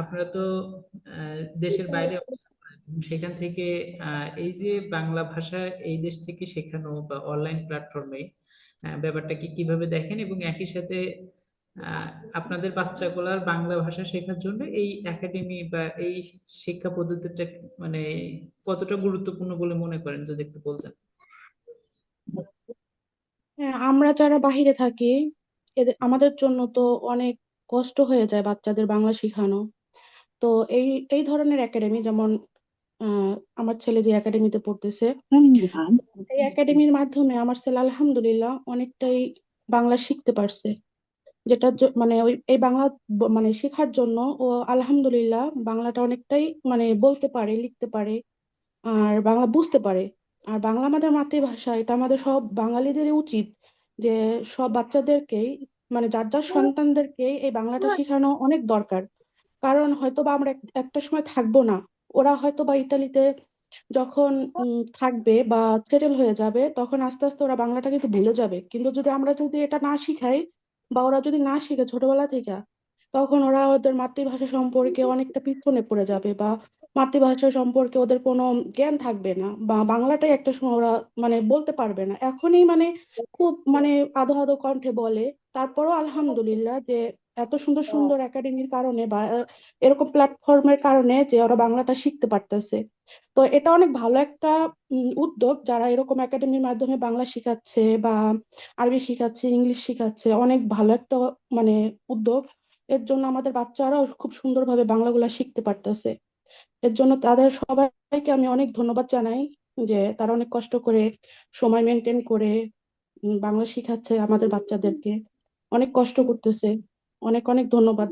আপনারা তো দেশের বাইরে অবস্থান করেন, সেখান থেকে এই যে বাংলা ভাষা এই দেশ থেকে শেখানো বা অনলাইন প্ল্যাটফর্মে ব্যাপারটাকে কিভাবে দেখেন, এবং একই সাথে আহ, আপনাদের বাচ্চাগুলার বাংলা ভাষা শেখার জন্য এই একাডেমি বা এই শিক্ষা পদ্ধতিটা মানে কতটা গুরুত্বপূর্ণ বলে মনে করেন, যদি একটু বলতেন। হ্যাঁ, আমরা যারা বাহিরে থাকি এদের আমাদের জন্য তো অনেক কষ্ট হয়ে যায় বাচ্চাদের বাংলা শেখানো। তো এই এই ধরনের একাডেমি যেমন আহ, আমার ছেলে যে একাডেমিতে পড়তেছে, এই একাডেমির মাধ্যমে আমার ছেলে আলহামদুলিল্লাহ অনেকটাই বাংলা শিখতে পারছে। মানে ওই এই বাংলা মানে শেখার জন্য ও আলহামদুলিল্লাহ বাংলাটা অনেকটাই মানে বলতে পারে, লিখতে পারে, আর বাংলা বুঝতে পারে। আর বাংলা আমাদের মাতৃভাষা, এটা আমাদের সব বাঙালিদেরই উচিত যে সব বাচ্চাদেরকেই মানে যার যার সন্তানদেরকেই এই বাংলাটা শেখানো অনেক দরকার। কারণ হয়তো বা আমরা একটা সময় থাকবো না, ওরা হয়তো বা ইতালিতে যখন থাকবে বা সেটেল হয়ে যাবে তখন আস্তে আস্তে ওরা বাংলাটা কিন্তু ভুলে যাবে। কিন্তু আমরা যদি এটা না শিখাই বা ওরা যদি না শিখে ছোটবেলা থেকে, তখন ওরা ওদের মাতৃভাষা সম্পর্কে অনেকটা পিছনে পড়ে যাবে বা মাতৃভাষা সম্পর্কে ওদের কোনো জ্ঞান থাকবে না, বা বাংলাটাই একটা সময় ওরা মানে বলতে পারবে না। এখনই মানে খুব মানে আধো আধো কণ্ঠে বলে। তারপরও আলহামদুলিল্লাহ যে এত সুন্দর সুন্দর একাডেমির কারণে বা এরকম প্ল্যাটফর্মের কারণে যে ওরা বাংলাটা শিখতে পারতেছে। তো এটা অনেক ভালো একটা উদ্যোগ, যারা এরকম একাডেমির মাধ্যমে বাংলা শিখাচ্ছে বা আরবি শিখাচ্ছে, ইংলিশ শিখাচ্ছে, অনেক ভালো একটা মানে উদ্যোগ। এর জন্য আমাদের বাচ্চারাও খুব সুন্দরভাবে বাংলাগুলা শিখতে পারতেছে। এর জন্য তাদের সবাইকে আমি অনেক ধন্যবাদ জানাই যে তারা অনেক কষ্ট করে সময় মেনটেন করে বাংলা শিখাচ্ছে আমাদের বাচ্চাদেরকে, অনেক কষ্ট করতেছে। অনেক অনেক ধন্যবাদ।